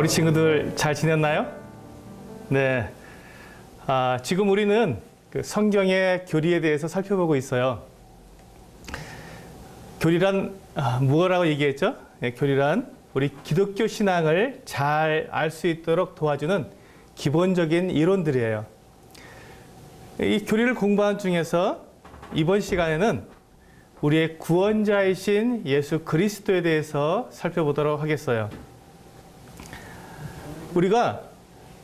우리 친구들 잘 지냈나요? 네. 지금 우리는 그 성경의 교리에 대해서 살펴보고 있어요. 교리란 무엇이라고 얘기했죠? 네, 교리란 우리 기독교 신앙을 잘 알 수 있도록 도와주는 기본적인 이론들이에요. 이 교리를 공부하는 중에서 이번 시간에는 우리의 구원자이신 예수 그리스도에 대해서 살펴보도록 하겠어요. 우리가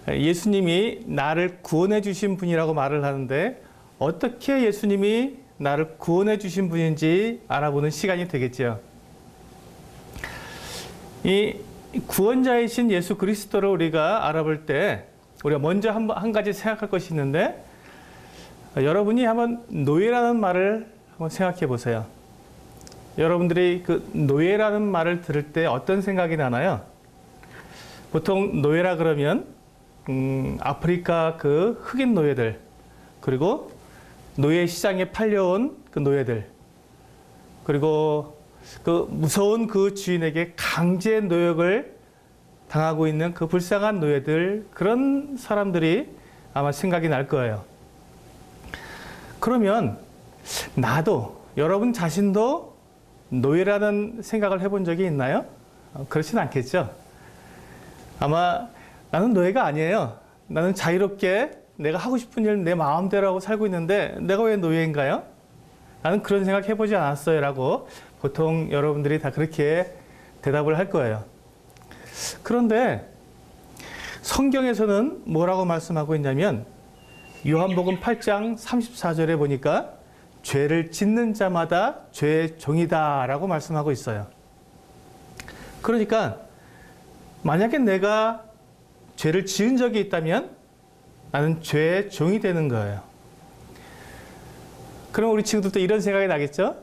예수님이 나를 구원해 주신 분이라고 말을 하는데 어떻게 예수님이 나를 구원해 주신 분인지 알아보는 시간이 되겠죠. 이 구원자이신 예수 그리스도를 우리가 알아볼 때 우리가 먼저 한 가지 생각할 것이 있는데, 여러분이 한번 노예라는 말을 한번 생각해 보세요. 여러분들이 그 노예라는 말을 들을 때 어떤 생각이 나나요? 보통 노예라 그러면 아프리카 그 흑인 노예들, 그리고 노예 시장에 팔려온 그 노예들, 그리고 그 무서운 그 주인에게 강제 노역을 당하고 있는 그 불쌍한 노예들, 그런 사람들이 아마 생각이 날 거예요. 그러면 나도, 여러분 자신도 노예라는 생각을 해본 적이 있나요? 그렇진 않겠죠. 아마 나는 노예가 아니에요. 나는 자유롭게 내가 하고 싶은 일 내 마음대로 하고 살고 있는데 내가 왜 노예인가요? 나는 그런 생각 해보지 않았어요 라고 보통 여러분들이 다 그렇게 대답을 할 거예요. 그런데 성경에서는 뭐라고 말씀하고 있냐면, 요한복음 8장 34절에 보니까 죄를 짓는 자마다 죄의 종이다 라고 말씀하고 있어요. 그러니까 만약에 내가 죄를 지은 적이 있다면 나는 죄의 종이 되는 거예요. 그럼 우리 친구들도 이런 생각이 나겠죠?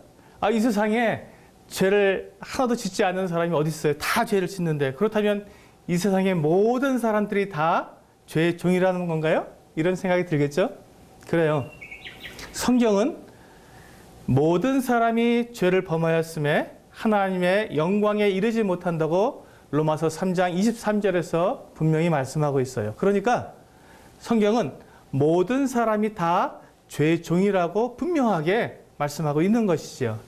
이 세상에 죄를 하나도 짓지 않는 사람이 어디 있어요? 다 죄를 짓는데, 그렇다면 이 세상의 모든 사람들이 다 죄의 종이라는 건가요? 이런 생각이 들겠죠? 그래요. 성경은 모든 사람이 죄를 범하였음에 하나님의 영광에 이르지 못한다고 로마서 3장 23절에서 분명히 말씀하고 있어요. 그러니까 성경은 모든 사람이 다 죄의 종이라고 분명하게 말씀하고 있는 것이죠.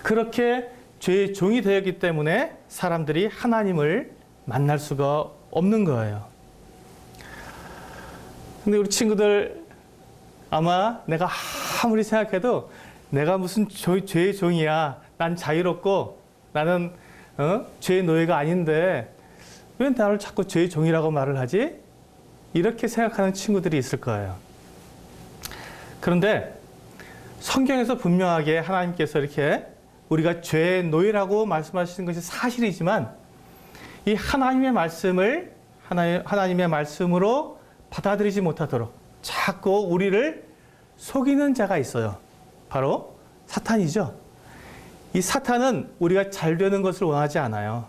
그렇게 죄의 종이 되었기 때문에 사람들이 하나님을 만날 수가 없는 거예요. 근데 우리 친구들 아마 내가 아무리 생각해도 내가 무슨 죄의 종이야, 난 자유롭고 나는 죄의 노예가 아닌데 왜 나를 자꾸 죄의 종이라고 말을 하지? 이렇게 생각하는 친구들이 있을 거예요. 그런데 성경에서 분명하게 하나님께서 이렇게 우리가 죄의 노예라고 말씀하시는 것이 사실이지만, 이 하나님의 말씀을 하나님의 말씀으로 받아들이지 못하도록 자꾸 우리를 속이는 자가 있어요. 바로 사탄이죠. 이 사탄은 우리가 잘 되는 것을 원하지 않아요.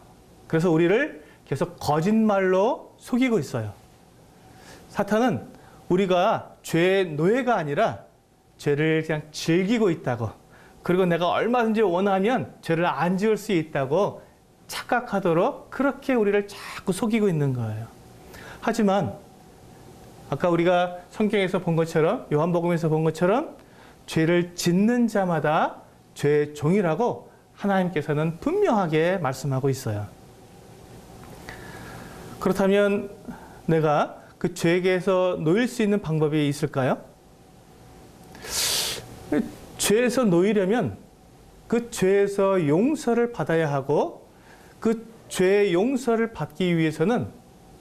그래서 우리를 계속 거짓말로 속이고 있어요. 사탄은 우리가 죄의 노예가 아니라 죄를 그냥 즐기고 있다고, 그리고 내가 얼마든지 원하면 죄를 안 지을 수 있다고 착각하도록 그렇게 우리를 자꾸 속이고 있는 거예요. 하지만 아까 우리가 성경에서 본 것처럼, 요한복음에서 본 것처럼 죄를 짓는 자마다 죄의 종이라고 하나님께서는 분명하게 말씀하고 있어요. 그렇다면 내가 그 죄에게서 놓일 수 있는 방법이 있을까요? 죄에서 놓이려면 그 죄에서 용서를 받아야 하고, 그 죄의 용서를 받기 위해서는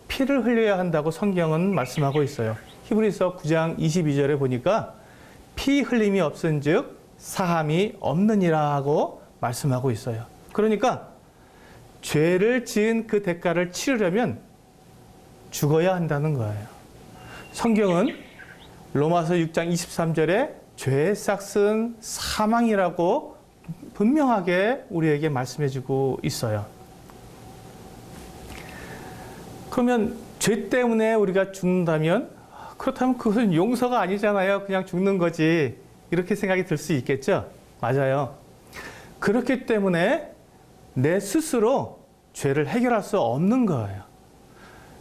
피를 흘려야 한다고 성경은 말씀하고 있어요. 히브리서 9장 22절에 보니까 피 흘림이 없은즉 사함이 없느니라 하고 말씀하고 있어요. 그러니까 죄를 지은 그 대가를 치르려면 죽어야 한다는 거예요. 성경은 로마서 6장 23절에 죄의 삭은 사망이라고 분명하게 우리에게 말씀해주고 있어요. 그러면 죄 때문에 우리가 죽는다면, 그렇다면 그것은 용서가 아니잖아요. 그냥 죽는 거지. 이렇게 생각이 들 수 있겠죠? 맞아요. 그렇기 때문에 내 스스로 죄를 해결할 수 없는 거예요.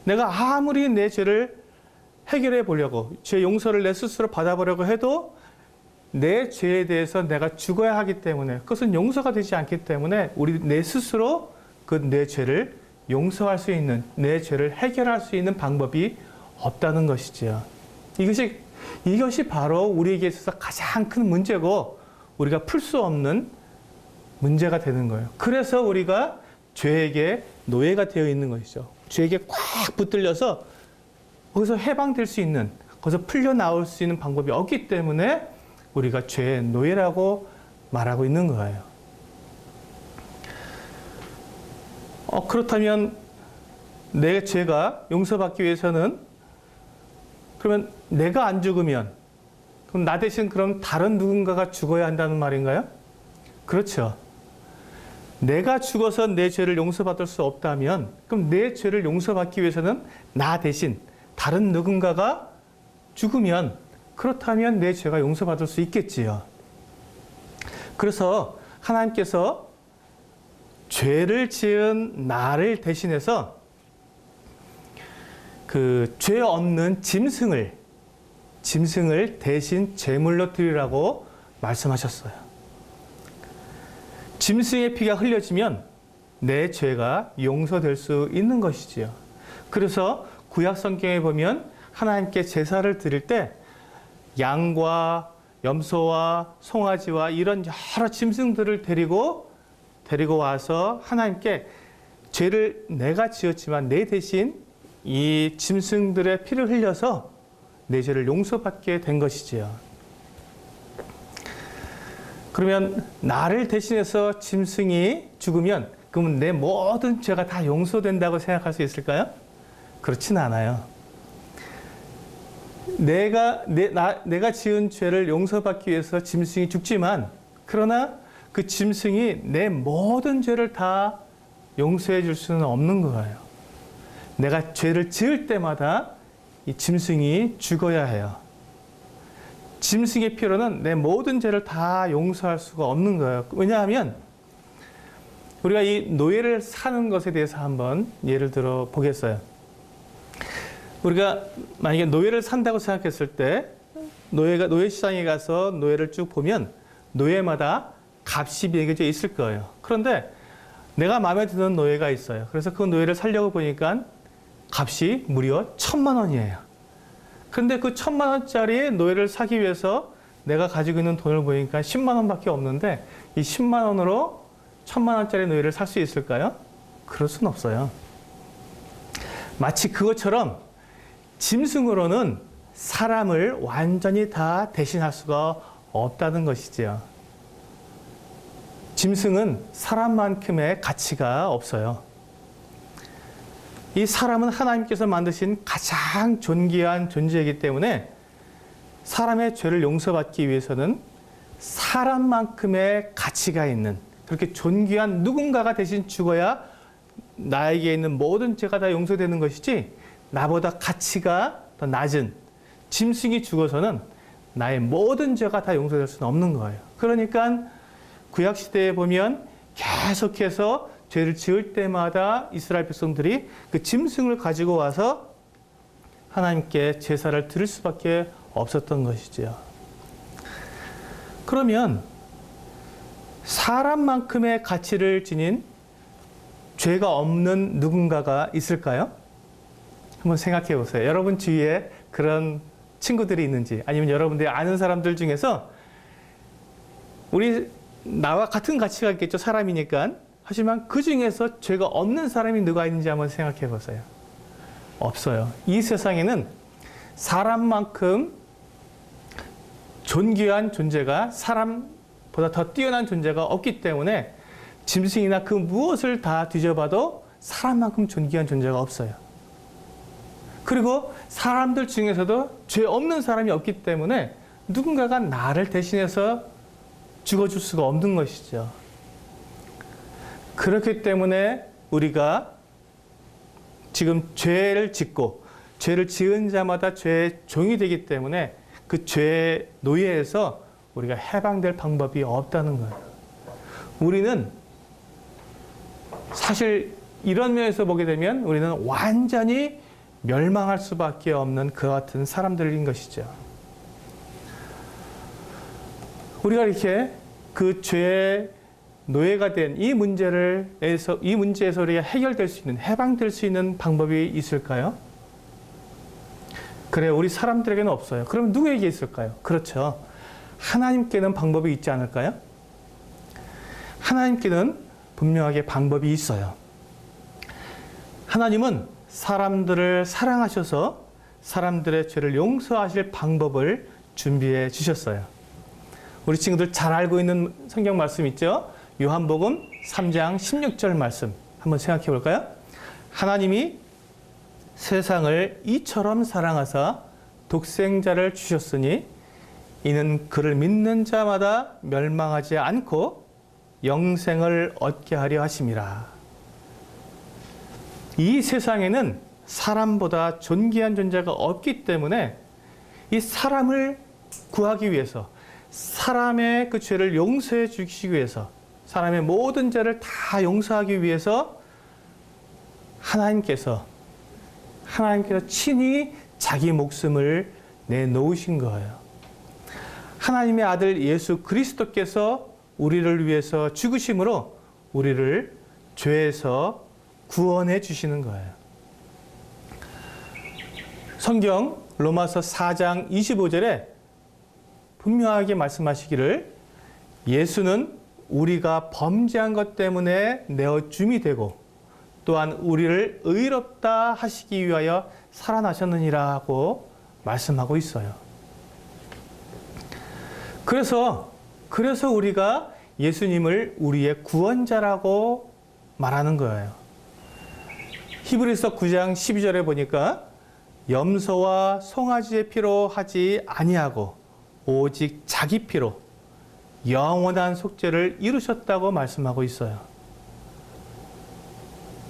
내가 아무리 내 죄를 해결해 보려고, 죄 용서를 내 스스로 받아보려고 해도 내 죄에 대해서 내가 죽어야 하기 때문에, 그것은 용서가 되지 않기 때문에 우리 내 스스로 그 내 죄를 용서할 수 있는, 내 죄를 해결할 수 있는 방법이 없다는 것이지요. 이것이 바로 우리에게 있어서 가장 큰 문제고 우리가 풀 수 없는 문제가 되는 거예요. 그래서 우리가 죄에게 노예가 되어 있는 것이죠. 죄에게 꽉 붙들려서 거기서 해방될 수 있는, 거기서 풀려 나올 수 있는 방법이 없기 때문에 우리가 죄의 노예라고 말하고 있는 거예요. 그렇다면 내 죄가 용서받기 위해서는, 그러면 내가 안 죽으면, 그럼 나 대신 그럼 다른 누군가가 죽어야 한다는 말인가요? 그렇죠. 내가 죽어서 내 죄를 용서받을 수 없다면, 그럼 내 죄를 용서받기 위해서는 나 대신 다른 누군가가 죽으면, 그렇다면 내 죄가 용서받을 수 있겠지요. 그래서 하나님께서 죄를 지은 나를 대신해서 그 죄 없는 짐승을 대신 제물로 드리라고 말씀하셨어요. 짐승의 피가 흘려지면 내 죄가 용서될 수 있는 것이지요. 그래서 구약 성경에 보면 하나님께 제사를 드릴 때 양과 염소와 송아지와 이런 여러 짐승들을 데리고 와서 하나님께 죄를 내가 지었지만 내 대신 이 짐승들의 피를 흘려서 내 죄를 용서받게 된 것이지요. 그러면 나를 대신해서 짐승이 죽으면 그러면 내 모든 죄가 다 용서된다고 생각할 수 있을까요? 그렇진 않아요. 내가 지은 죄를 용서받기 위해서 짐승이 죽지만, 그러나 그 짐승이 내 모든 죄를 다 용서해 줄 수는 없는 거예요. 내가 죄를 지을 때마다 이 짐승이 죽어야 해요. 짐승의 피로는 내 모든 죄를 다 용서할 수가 없는 거예요. 왜냐하면 우리가 이 노예를 사는 것에 대해서 한번 예를 들어 보겠어요. 우리가 만약에 노예를 산다고 생각했을 때 노예 시장에 가서 노예를 쭉 보면 노예마다 값이 매겨져 있을 거예요. 그런데 내가 마음에 드는 노예가 있어요. 그래서 그 노예를 사려고 보니까 값이 무려 1,000만 원이에요. 그런데 그 1,000만 원짜리 노예를 사기 위해서 내가 가지고 있는 돈을 보니까 10만 원밖에 없는데 이 10만 원으로 1,000만 원짜리 노예를 살 수 있을까요? 그럴 수는 없어요. 마치 그것처럼 짐승으로는 사람을 완전히 다 대신할 수가 없다는 것이지요. 짐승은 사람만큼의 가치가 없어요. 이 사람은 하나님께서 만드신 가장 존귀한 존재이기 때문에 사람의 죄를 용서받기 위해서는 사람만큼의 가치가 있는, 그렇게 존귀한 누군가가 대신 죽어야 나에게 있는 모든 죄가 다 용서되는 것이지, 나보다 가치가 더 낮은 짐승이 죽어서는 나의 모든 죄가 다 용서될 수는 없는 거예요. 그러니까 구약시대에 보면 계속해서 죄를 지을 때마다 이스라엘 백성들이 그 짐승을 가지고 와서 하나님께 제사를 드릴 수밖에 없었던 것이죠. 그러면 사람만큼의 가치를 지닌 죄가 없는 누군가가 있을까요? 한번 생각해 보세요. 여러분 주위에 그런 친구들이 있는지, 아니면 여러분들이 아는 사람들 중에서 나와 같은 가치가 있겠죠. 사람이니까. 하지만 그 중에서 죄가 없는 사람이 누가 있는지 한번 생각해 보세요. 없어요. 이 세상에는 사람만큼 존귀한 존재가, 사람보다 더 뛰어난 존재가 없기 때문에 짐승이나 그 무엇을 다 뒤져봐도 사람만큼 존귀한 존재가 없어요. 그리고 사람들 중에서도 죄 없는 사람이 없기 때문에 누군가가 나를 대신해서 죽어줄 수가 없는 것이죠. 그렇기 때문에 우리가 지금 죄를 짓고 죄를 지은 자마다 죄의 종이 되기 때문에 그 죄의 노예에서 우리가 해방될 방법이 없다는 거예요. 우리는 사실 이런 면에서 보게 되면 우리는 완전히 멸망할 수밖에 없는 그 같은 사람들인 것이죠. 우리가 이렇게 그 죄의 노예가 된 이 문제에서 우리가 해결될 수 있는, 해방될 수 있는 방법이 있을까요? 그래, 우리 사람들에게는 없어요. 그럼 누구에게 있을까요? 그렇죠. 하나님께는 방법이 있지 않을까요? 하나님께는 분명하게 방법이 있어요. 하나님은 사람들을 사랑하셔서 사람들의 죄를 용서하실 방법을 준비해 주셨어요. 우리 친구들 잘 알고 있는 성경 말씀 있죠? 요한복음 3장 16절 말씀 한번 생각해 볼까요? 하나님이 세상을 이처럼 사랑하사 독생자를 주셨으니 이는 그를 믿는 자마다 멸망하지 않고 영생을 얻게 하려 하심이라. 이 세상에는 사람보다 존귀한 존재가 없기 때문에 이 사람을 구하기 위해서, 사람의 그 죄를 용서해 주시기 위해서, 사람의 모든 죄를 다 용서하기 위해서 하나님께서 친히 자기 목숨을 내놓으신 거예요. 하나님의 아들 예수 그리스도께서 우리를 위해서 죽으심으로 우리를 죄에서 구원해 주시는 거예요. 성경 로마서 4장 25절에 분명하게 말씀하시기를 예수는 우리가 범죄한 것 때문에 내어줌이 되고 또한 우리를 의롭다 하시기 위하여 살아나셨느니라고 말씀하고 있어요. 그래서 우리가 예수님을 우리의 구원자라고 말하는 거예요. 히브리서 9장 12절에 보니까 염소와 송아지의 피로 하지 아니하고 오직 자기 피로 영원한 속죄를 이루셨다고 말씀하고 있어요.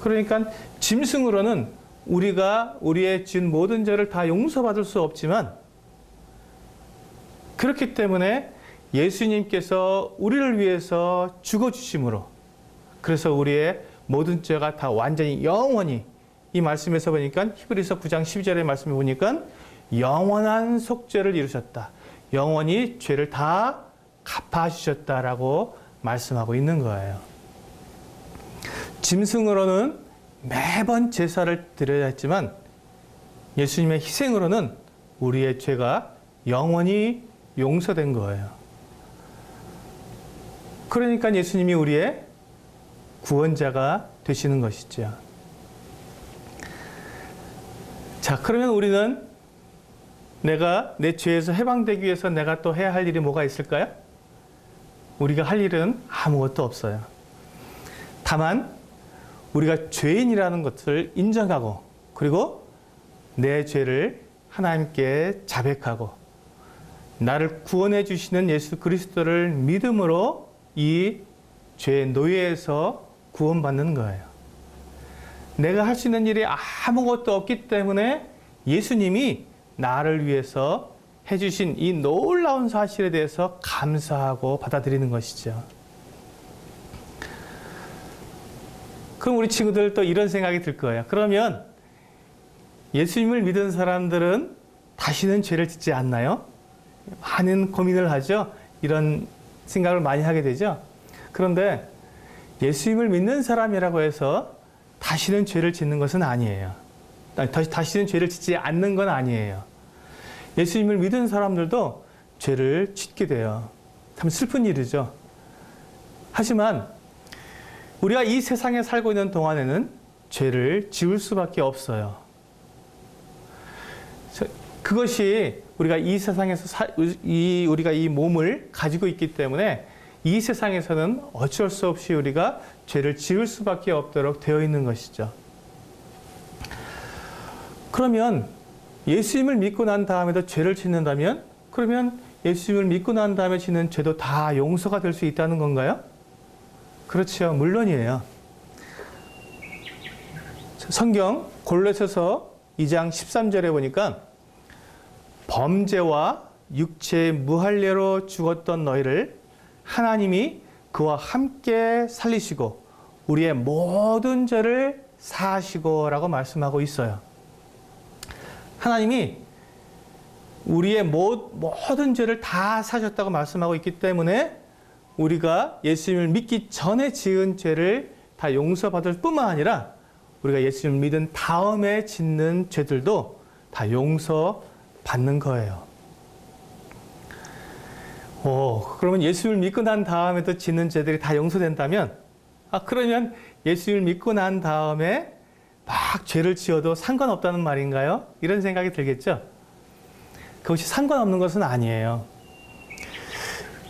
그러니까 짐승으로는 우리가 우리의 지은 모든 죄를 다 용서받을 수 없지만, 그렇기 때문에 예수님께서 우리를 위해서 죽어주심으로, 그래서 우리의 모든 죄가 다 완전히 영원히, 이 말씀에서 보니까 히브리서 9장 12절의 말씀에 보니까 영원한 속죄를 이루셨다. 영원히 죄를 다 갚아주셨다라고 말씀하고 있는 거예요. 짐승으로는 매번 제사를 드려야 했지만 예수님의 희생으로는 우리의 죄가 영원히 용서된 거예요. 그러니까 예수님이 우리의 구원자가 되시는 것이죠. 자, 그러면 우리는 내가 내 죄에서 해방되기 위해서 내가 또 해야 할 일이 뭐가 있을까요? 우리가 할 일은 아무것도 없어요. 다만 우리가 죄인이라는 것을 인정하고, 그리고 내 죄를 하나님께 자백하고 나를 구원해 주시는 예수 그리스도를 믿음으로 이 죄의 노예에서 구원받는 거예요. 내가 할 수 있는 일이 아무것도 없기 때문에 예수님이 나를 위해서 해주신 이 놀라운 사실에 대해서 감사하고 받아들이는 것이죠. 그럼 우리 친구들 또 이런 생각이 들 거예요. 그러면 예수님을 믿은 사람들은 다시는 죄를 짓지 않나요? 많은 고민을 하죠. 이런 생각을 많이 하게 되죠. 그런데 예수님을 믿는 사람이라고 해서 다시는 죄를 짓는 것은 아니에요. 다시는 죄를 짓지 않는 건 아니에요. 예수님을 믿은 사람들도 죄를 짓게 돼요. 참 슬픈 일이죠. 하지만 우리가 이 세상에 살고 있는 동안에는 죄를 지을 수밖에 없어요. 그것이 우리가 이 세상에서 우리가 이 몸을 가지고 있기 때문에 이 세상에서는 어쩔 수 없이 우리가 죄를 지을 수밖에 없도록 되어 있는 것이죠. 그러면 예수님을 믿고 난 다음에도 죄를 짓는다면, 그러면 예수님을 믿고 난 다음에 짓는 죄도 다 용서가 될 수 있다는 건가요? 그렇죠. 물론이에요. 성경 골로새서 2장 13절에 보니까 범죄와 육체의 무할례로 죽었던 너희를 하나님이 그와 함께 살리시고 우리의 모든 죄를 사하시고라고 말씀하고 있어요. 하나님이 우리의 모든 죄를 다 사셨다고 말씀하고 있기 때문에 우리가 예수님을 믿기 전에 지은 죄를 다 용서받을 뿐만 아니라 우리가 예수님을 믿은 다음에 짓는 죄들도 다 용서받는 거예요. 그러면 예수님을 믿고 난 다음에도 짓는 죄들이 다 용서된다면, 그러면 예수님을 믿고 난 다음에 막 죄를 지어도 상관없다는 말인가요? 이런 생각이 들겠죠? 그것이 상관없는 것은 아니에요.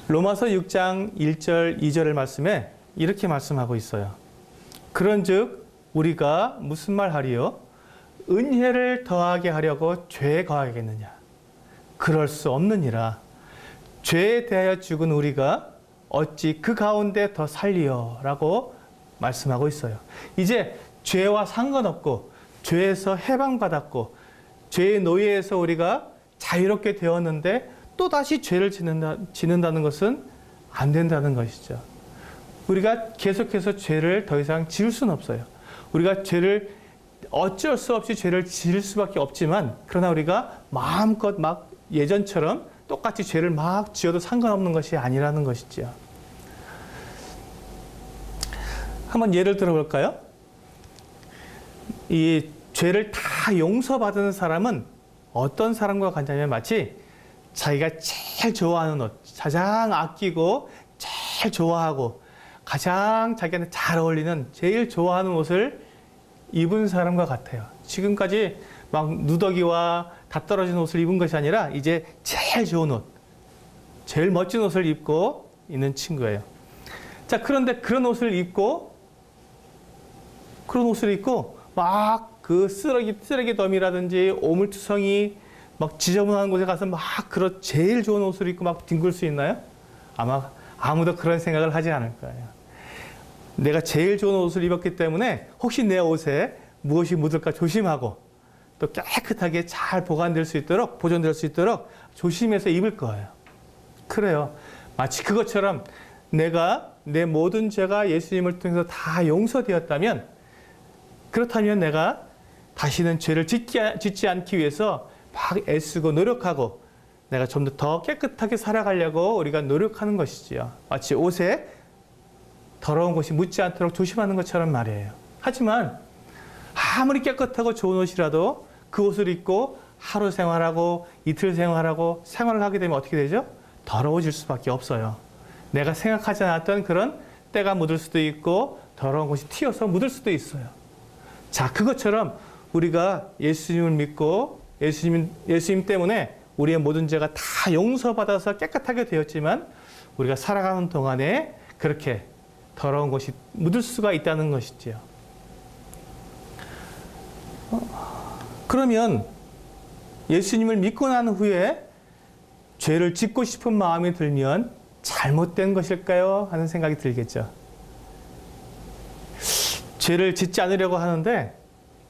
로마서 6장 1절, 2절의 말씀에 이렇게 말씀하고 있어요. 그런즉 우리가 무슨 말 하리요? 은혜를 더하게 하려고 죄에 거하겠느냐? 그럴 수 없느니라. 죄에 대하여 죽은 우리가 어찌 그 가운데 더 살리요? 라고 말씀하고 있어요. 이제 죄와 상관없고 죄에서 해방받았고 죄의 노예에서 우리가 자유롭게 되었는데 또다시 죄를 짓는다는 것은 안 된다는 것이죠. 우리가 계속해서 죄를 더 이상 지을 수는 없어요. 우리가 죄를 어쩔 수 없이 죄를 지을 수밖에 없지만, 그러나 우리가 마음껏 막 예전처럼 똑같이 죄를 막 지어도 상관없는 것이 아니라는 것이죠. 한번 예를 들어볼까요? 이 죄를 다 용서받은 사람은 어떤 사람과 같냐면 마치 자기가 제일 좋아하는 옷, 가장 아끼고 제일 좋아하고 가장 자기한테 잘 어울리는 제일 좋아하는 옷을 입은 사람과 같아요. 지금까지 막 누더기와 다 떨어진 옷을 입은 것이 아니라 이제 제일 좋은 옷, 제일 멋진 옷을 입고 있는 친구예요. 자, 그런데 그런 옷을 입고 막 그 쓰레기 더미라든지 오물투성이 막 지저분한 곳에 가서 막 그런 제일 좋은 옷을 입고 막 뒹굴 수 있나요? 아마 아무도 그런 생각을 하지 않을 거예요. 내가 제일 좋은 옷을 입었기 때문에 혹시 내 옷에 무엇이 묻을까 조심하고 또 깨끗하게 잘 보존될 수 있도록 조심해서 입을 거예요. 그래요. 마치 그것처럼 내가 내 모든 죄가 예수님을 통해서 다 용서되었다면, 그렇다면 내가 다시는 죄를 짓지 않기 위해서 막 애쓰고 노력하고 내가 좀 더 깨끗하게 살아가려고 우리가 노력하는 것이지요. 마치 옷에 더러운 것이 묻지 않도록 조심하는 것처럼 말이에요. 하지만 아무리 깨끗하고 좋은 옷이라도 그 옷을 입고 하루 생활하고 이틀 생활하고 생활을 하게 되면 어떻게 되죠? 더러워질 수밖에 없어요. 내가 생각하지 않았던 그런 때가 묻을 수도 있고 더러운 것이 튀어서 묻을 수도 있어요. 자, 그것처럼 우리가 예수님을 믿고 예수님 때문에 우리의 모든 죄가 다 용서받아서 깨끗하게 되었지만 우리가 살아가는 동안에 그렇게 더러운 것이 묻을 수가 있다는 것이지요. 그러면 예수님을 믿고 난 후에 죄를 짓고 싶은 마음이 들면 잘못된 것일까요? 하는 생각이 들겠죠. 죄를 짓지 않으려고 하는데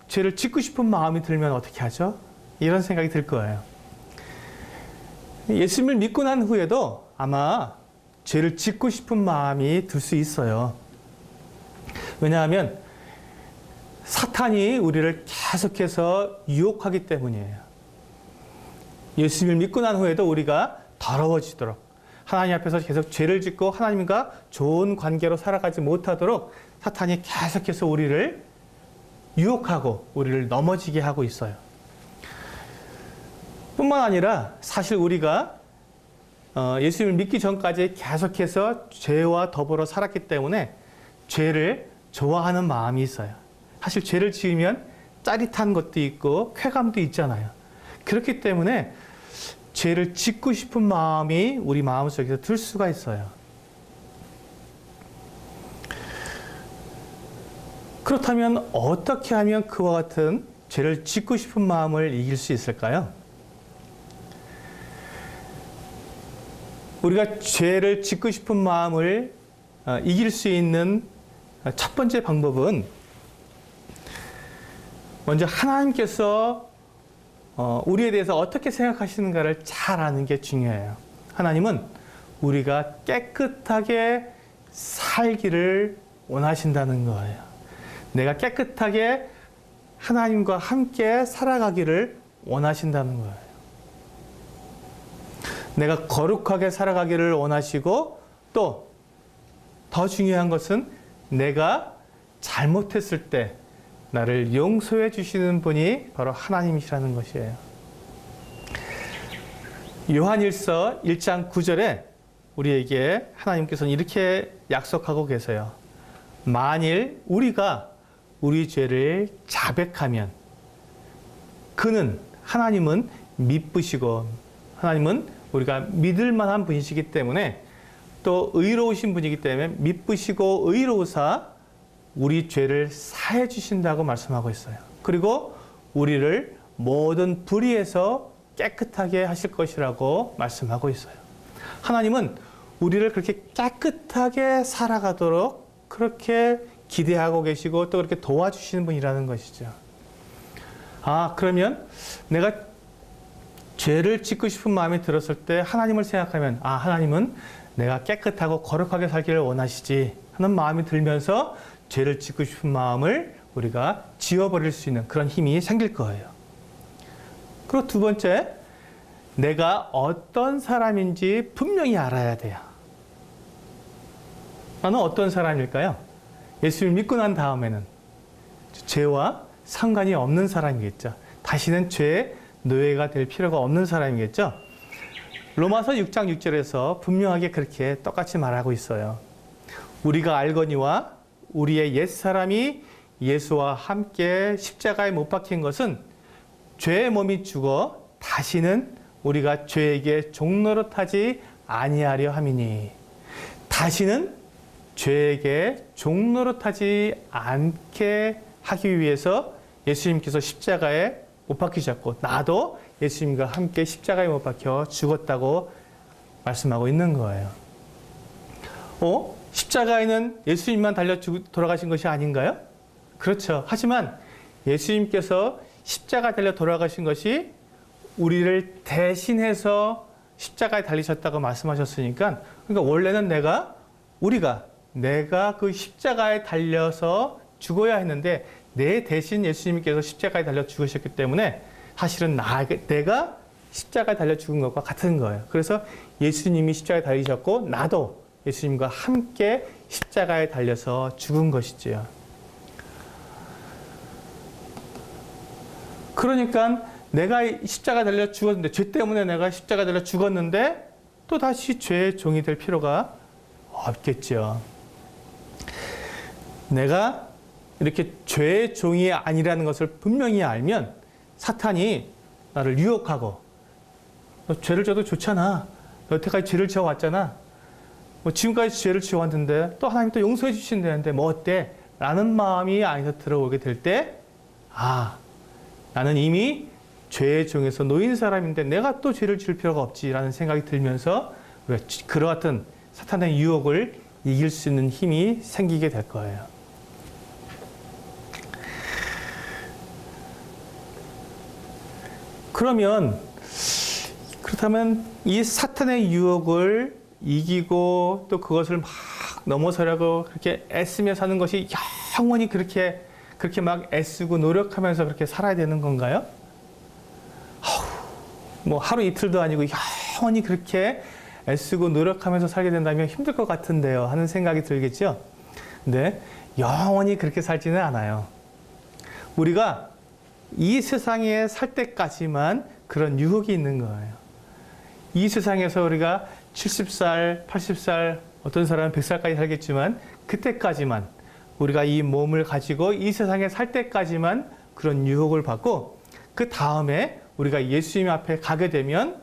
죄를 짓고 싶은 마음이 들면 어떻게 하죠? 이런 생각이 들 거예요. 예수님을 믿고 난 후에도 아마 죄를 짓고 싶은 마음이 들 수 있어요. 왜냐하면 사탄이 우리를 계속해서 유혹하기 때문이에요. 예수님을 믿고 난 후에도 우리가 더러워지도록, 하나님 앞에서 계속 죄를 짓고 하나님과 좋은 관계로 살아가지 못하도록 사탄이 계속해서 우리를 유혹하고 우리를 넘어지게 하고 있어요. 뿐만 아니라 사실 우리가 예수님을 믿기 전까지 계속해서 죄와 더불어 살았기 때문에 죄를 좋아하는 마음이 있어요. 사실 죄를 지으면 짜릿한 것도 있고 쾌감도 있잖아요. 그렇기 때문에 죄를 짓고 싶은 마음이 우리 마음속에서 들 수가 있어요. 그렇다면 어떻게 하면 그와 같은 죄를 짓고 싶은 마음을 이길 수 있을까요? 우리가 죄를 짓고 싶은 마음을 이길 수 있는 첫 번째 방법은 먼저 하나님께서 우리에 대해서 어떻게 생각하시는가를 잘 아는 게 중요해요. 하나님은 우리가 깨끗하게 살기를 원하신다는 거예요. 내가 깨끗하게 하나님과 함께 살아가기를 원하신다는 거예요. 내가 거룩하게 살아가기를 원하시고 또 더 중요한 것은 내가 잘못했을 때 나를 용서해 주시는 분이 바로 하나님이시라는 것이에요. 요한일서 1장 9절에 우리에게 하나님께서는 이렇게 약속하고 계세요. 만일 우리가 우리 죄를 자백하면 그는 하나님은 미쁘시고 하나님은 우리가 믿을 만한 분이시기 때문에 또 의로우신 분이기 때문에 미쁘시고 의로우사 우리 죄를 사해 주신다고 말씀하고 있어요. 그리고 우리를 모든 불의에서 깨끗하게 하실 것이라고 말씀하고 있어요. 하나님은 우리를 그렇게 깨끗하게 살아가도록 그렇게 기대하고 계시고 또 그렇게 도와주시는 분이라는 것이죠. 그러면 내가 죄를 짓고 싶은 마음이 들었을 때 하나님을 생각하면 하나님은 내가 깨끗하고 거룩하게 살기를 원하시지 하는 마음이 들면서 죄를 짓고 싶은 마음을 우리가 지워버릴 수 있는 그런 힘이 생길 거예요. 그리고 두 번째, 내가 어떤 사람인지 분명히 알아야 돼요. 나는 어떤 사람일까요? 예수를 믿고 난 다음에는 죄와 상관이 없는 사람이겠죠. 다시는 죄의 노예가 될 필요가 없는 사람이겠죠. 로마서 6장 6절에서 분명하게 그렇게 똑같이 말하고 있어요. 우리가 알거니와 우리의 옛사람이 예수와 함께 십자가에 못 박힌 것은 죄의 몸이 죽어 다시는 우리가 죄에게 종노릇하지 아니하려 함이니 다시는 죄에게 종노릇하지 않게 하기 위해서 예수님께서 십자가에 못 박히셨고 나도 예수님과 함께 십자가에 못 박혀 죽었다고 말씀하고 있는 거예요. 십자가에는 예수님만 달려 돌아가신 것이 아닌가요? 그렇죠. 하지만 예수님께서 십자가에 달려 돌아가신 것이 우리를 대신해서 십자가에 달리셨다고 말씀하셨으니까 그러니까 원래는 내가 그 십자가에 달려서 죽어야 했는데 내 대신 예수님께서 십자가에 달려 죽으셨기 때문에 사실은 내가 십자가에 달려 죽은 것과 같은 거예요. 그래서 예수님이 십자가에 달리셨고 나도 예수님과 함께 십자가에 달려서 죽은 것이지요. 그러니까 내가 십자가에 달려 죽었는데 죄 때문에 내가 십자가에 달려 죽었는데 또 다시 죄의 종이 될 필요가 없겠죠. 내가 이렇게 죄의 종이 아니라는 것을 분명히 알면 사탄이 나를 유혹하고 너 죄를 져도 좋잖아. 너 여태까지 죄를 지어왔잖아. 지금까지 죄를 지어왔는데 또 하나님 또 용서해 주신다는데 뭐 어때? 라는 마음이 안에서 들어오게 될 때 나는 이미 죄의 종에서 놓인 사람인데 내가 또 죄를 지을 필요가 없지라는 생각이 들면서 우리가 그러한 사탄의 유혹을 이길 수 있는 힘이 생기게 될 거예요. 그렇다면 이 사탄의 유혹을 이기고 또 그것을 막 넘어서려고 그렇게 애쓰며 사는 것이 영원히 그렇게 막 애쓰고 노력하면서 그렇게 살아야 되는 건가요? 뭐 하루 이틀도 아니고 영원히 그렇게 애쓰고 노력하면서 살게 된다면 힘들 것 같은데요 하는 생각이 들겠죠? 근데 영원히 그렇게 살지는 않아요. 우리가 이 세상에 살 때까지만 그런 유혹이 있는 거예요. 이 세상에서 우리가 70살, 80살, 어떤 사람은 100살까지 살겠지만 그때까지만 우리가 이 몸을 가지고 이 세상에 살 때까지만 그런 유혹을 받고 그 다음에 우리가 예수님 앞에 가게 되면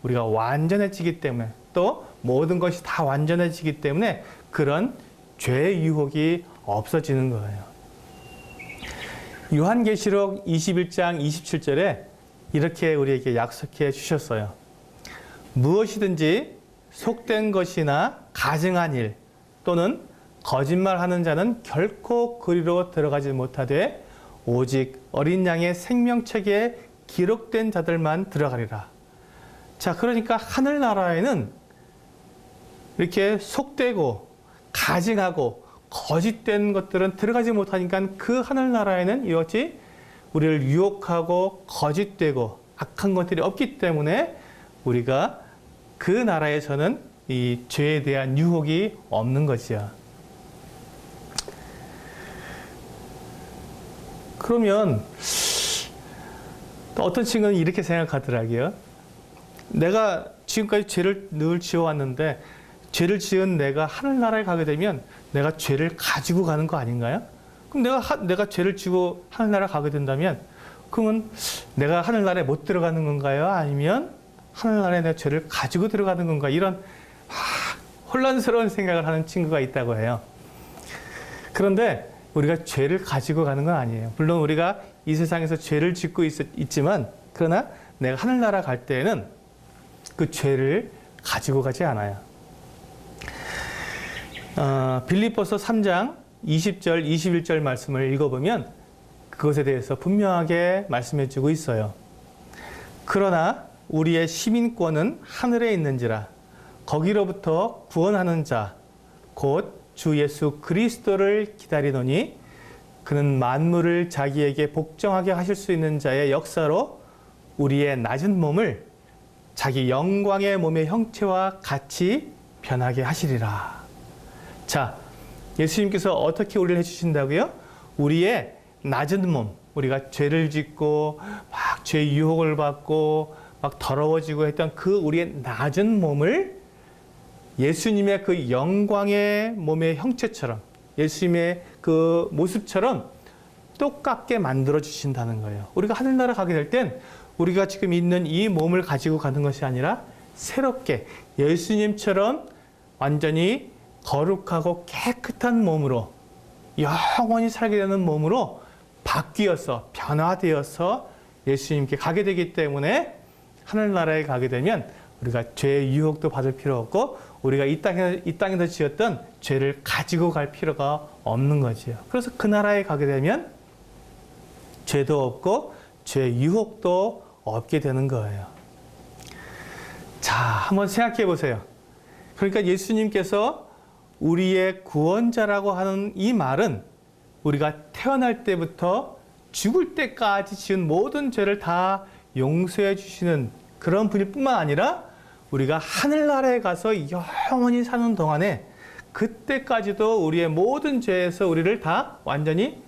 우리가 완전해지기 때문에 또 모든 것이 다 완전해지기 때문에 그런 죄의 유혹이 없어지는 거예요. 요한계시록 21장 27절에 이렇게 우리에게 약속해 주셨어요. 무엇이든지 속된 것이나 가증한 일 또는 거짓말하는 자는 결코 그리로 들어가지 못하되 오직 어린 양의 생명책에 기록된 자들만 들어가리라. 자, 그러니까 하늘나라에는 이렇게 속되고 가증하고 거짓된 것들은 들어가지 못하니까 그 하늘나라에는 이같이 우리를 유혹하고 거짓되고 악한 것들이 없기 때문에 우리가 그 나라에서는 이 죄에 대한 유혹이 없는 거지요. 그러면 또 어떤 친구는 이렇게 생각하더라고요. 내가 지금까지 죄를 늘 지어왔는데 죄를 지은 내가 하늘나라에 가게 되면 내가 죄를 가지고 가는 거 아닌가요? 그럼 내가 죄를 지고 하늘나라에 가게 된다면 그러면 내가 하늘나라에 못 들어가는 건가요? 아니면 하늘나라에 내가 죄를 가지고 들어가는 건가? 이런 혼란스러운 생각을 하는 친구가 있다고 해요. 그런데 우리가 죄를 가지고 가는 건 아니에요. 물론 우리가 이 세상에서 죄를 짓고 있지만 그러나 내가 하늘나라 갈 때에는 그 죄를 가지고 가지 않아요. 빌립보서 3장 20절, 21절 말씀을 읽어보면 그것에 대해서 분명하게 말씀해 주고 있어요. 그러나 우리의 시민권은 하늘에 있는지라 거기로부터 구원하는 자, 곧 주 예수 그리스도를 기다리노니 그는 만물을 자기에게 복종하게 하실 수 있는 자의 역사로 우리의 낮은 몸을 자기 영광의 몸의 형체와 같이 변하게 하시리라. 자, 예수님께서 어떻게 우리를 해주신다고요? 우리의 낮은 몸, 우리가 죄를 짓고 막 죄의 유혹을 받고 막 더러워지고 했던 그 우리의 낮은 몸을 예수님의 그 영광의 몸의 형체처럼 예수님의 그 모습처럼 똑같게 만들어 주신다는 거예요. 우리가 하늘나라 가게 될 땐 우리가 지금 있는 이 몸을 가지고 가는 것이 아니라 새롭게 예수님처럼 완전히 거룩하고 깨끗한 몸으로 영원히 살게 되는 몸으로 바뀌어서 변화되어서 예수님께 가게 되기 때문에 하늘나라에 가게 되면 우리가 죄의 유혹도 받을 필요 없고 우리가 이 땅에서 지었던 죄를 가지고 갈 필요가 없는 거지요. 그래서 그 나라에 가게 되면 죄도 없고 죄의 유혹도 없게 되는 거예요. 자, 한번 생각해 보세요. 그러니까 예수님께서 우리의 구원자라고 하는 이 말은 우리가 태어날 때부터 죽을 때까지 지은 모든 죄를 다 용서해 주시는 그런 분일 뿐만 아니라 우리가 하늘나라에 가서 영원히 사는 동안에 그때까지도 우리의 모든 죄에서 우리를 다 완전히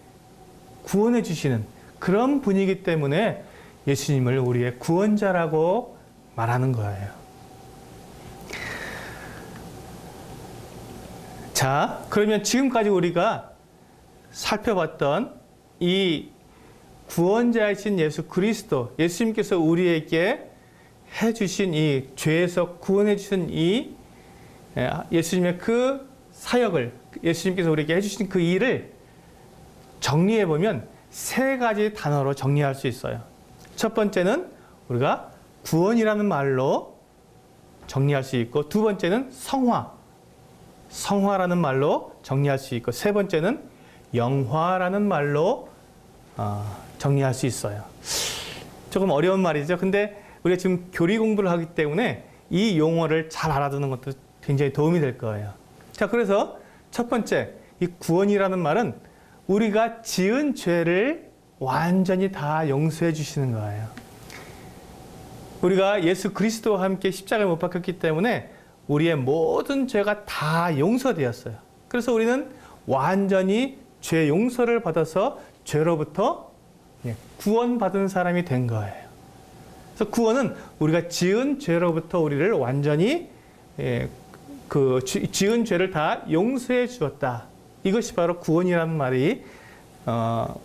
구원해 주시는 그런 분이기 때문에 예수님을 우리의 구원자라고 말하는 거예요. 자, 그러면 지금까지 우리가 살펴봤던 이 구원자이신 예수 그리스도, 예수님께서 우리에게 해주신 이 죄에서 구원해주신 이 예수님의 그 사역을, 예수님께서 우리에게 해주신 그 일을 정리해보면 세 가지 단어로 정리할 수 있어요. 첫 번째는 우리가 구원이라는 말로 정리할 수 있고, 두 번째는 성화라는 말로 정리할 수 있고, 세 번째는 영화라는 말로 정리할 수 있어요. 조금 어려운 말이죠. 근데 우리가 지금 교리 공부를 하기 때문에 이 용어를 잘 알아두는 것도 굉장히 도움이 될 거예요. 자, 그래서 첫 번째, 이 구원이라는 말은 우리가 지은 죄를 완전히 다 용서해 주시는 거예요. 우리가 예수 그리스도와 함께 십자가에 못 박혔기 때문에 우리의 모든 죄가 다 용서되었어요. 그래서 우리는 완전히 죄 용서를 받아서 죄로부터 구원받은 사람이 된 거예요. 그래서 구원은 우리가 지은 죄로부터 우리를 완전히 그 지은 죄를 다 용서해 주었다. 이것이 바로 구원이라는 말이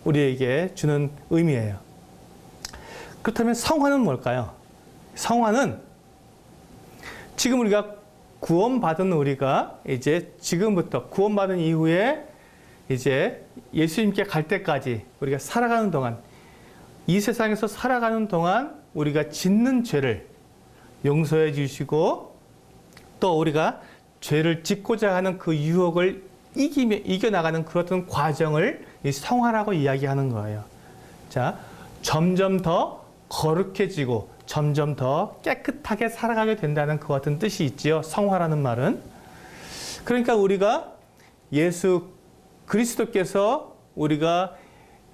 우리에게 주는 의미예요. 그렇다면 성화는 뭘까요? 성화는 지금 우리가 구원받은 우리가 이제 지금부터 구원받은 이후에 이제 예수님께 갈 때까지 우리가 살아가는 동안, 이 세상에서 살아가는 동안 우리가 짓는 죄를 용서해 주시고, 또 우리가 죄를 짓고자 하는 그 유혹을 이겨나가는 그런 과정을 이 성화라고 이야기하는 거예요. 자, 점점 더 거룩해지고 점점 더 깨끗하게 살아가게 된다는 그 같은 뜻이 있지요. 성화라는 말은. 그러니까 우리가 예수 그리스도께서 우리가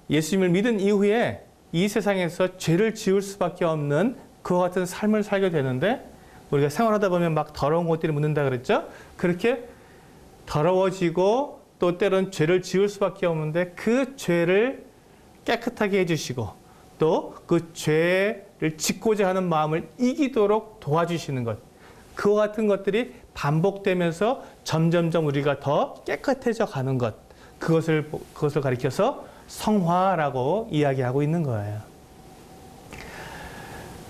예수님을 믿은 이후에 이 세상에서 죄를 지을 수밖에 없는 그와 같은 삶을 살게 되는데, 우리가 생활하다 보면 막 더러운 것들이 묻는다 그랬죠? 그렇게 더러워지고 또 때론 죄를 지을 수밖에 없는데 그 죄를 깨끗하게 해주시고 또 그 죄를 짓고자 하는 마음을 이기도록 도와주시는 것, 그와 같은 것들이 반복되면서 점점점 우리가 더 깨끗해져 가는 것, 그것을 가리켜서 성화라고 이야기하고 있는 거예요.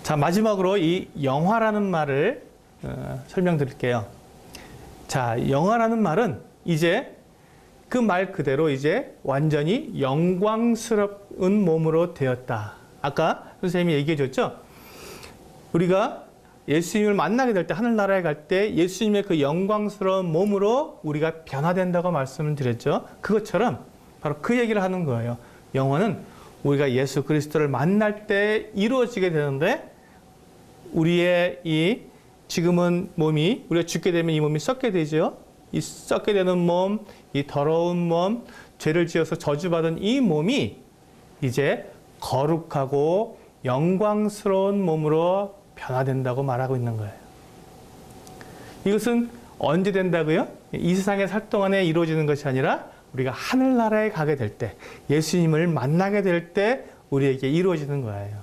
자, 마지막으로 이 영화라는 말을 설명드릴게요. 자, 영화라는 말은 이제 그 말 그대로 이제 완전히 영광스러운 몸으로 되었다. 아까 선생님이 얘기해 줬죠? 우리가 예수님을 만나게 될 때, 하늘나라에 갈 때 예수님의 그 영광스러운 몸으로 우리가 변화된다고 말씀을 드렸죠. 그것처럼 바로 그 얘기를 하는 거예요. 영화는 우리가 예수 그리스도를 만날 때 이루어지게 되는데, 우리의 이 지금은 몸이, 우리가 죽게 되면 이 몸이 썩게 되죠. 이 썩게 되는 몸, 이 더러운 몸, 죄를 지어서 저주받은 이 몸이 이제 거룩하고 영광스러운 몸으로 변화된다고 말하고 있는 거예요. 이것은 언제 된다고요? 이 세상에 살 동안에 이루어지는 것이 아니라 우리가 하늘나라에 가게 될 때, 예수님을 만나게 될 때 우리에게 이루어지는 거예요.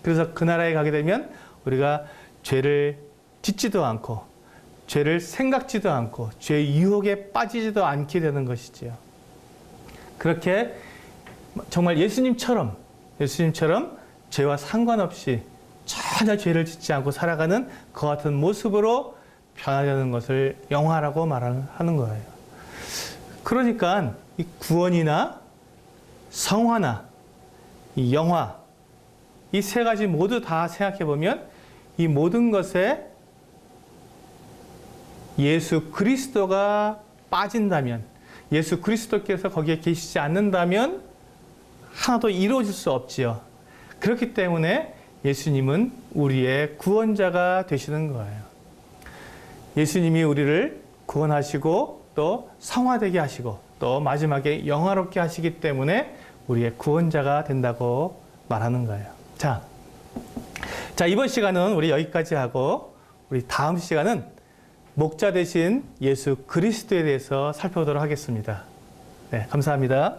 그래서 그 나라에 가게 되면 우리가 죄를 짓지도 않고 죄를 생각지도 않고 죄의 유혹에 빠지지도 않게 되는 것이지요. 그렇게 정말 예수님처럼 죄와 상관없이 전혀 죄를 짓지 않고 살아가는 그 같은 모습으로 변화되는 것을 영화라고 말하는 거예요. 그러니까 이 구원이나 성화나 이 영화, 이 세 가지 모두 다 생각해 보면 이 모든 것에 예수 그리스도가 빠진다면, 예수 그리스도께서 거기에 계시지 않는다면 하나도 이루어질 수 없지요. 그렇기 때문에 예수님은 우리의 구원자가 되시는 거예요. 예수님이 우리를 구원하시고 또 성화되게 하시고 또 마지막에 영화롭게 하시기 때문에 우리의 구원자가 된다고 말하는 거예요. 자, 이번 시간은 우리 여기까지 하고, 우리 다음 시간은 목자 되신 예수 그리스도에 대해서 살펴보도록 하겠습니다. 네, 감사합니다.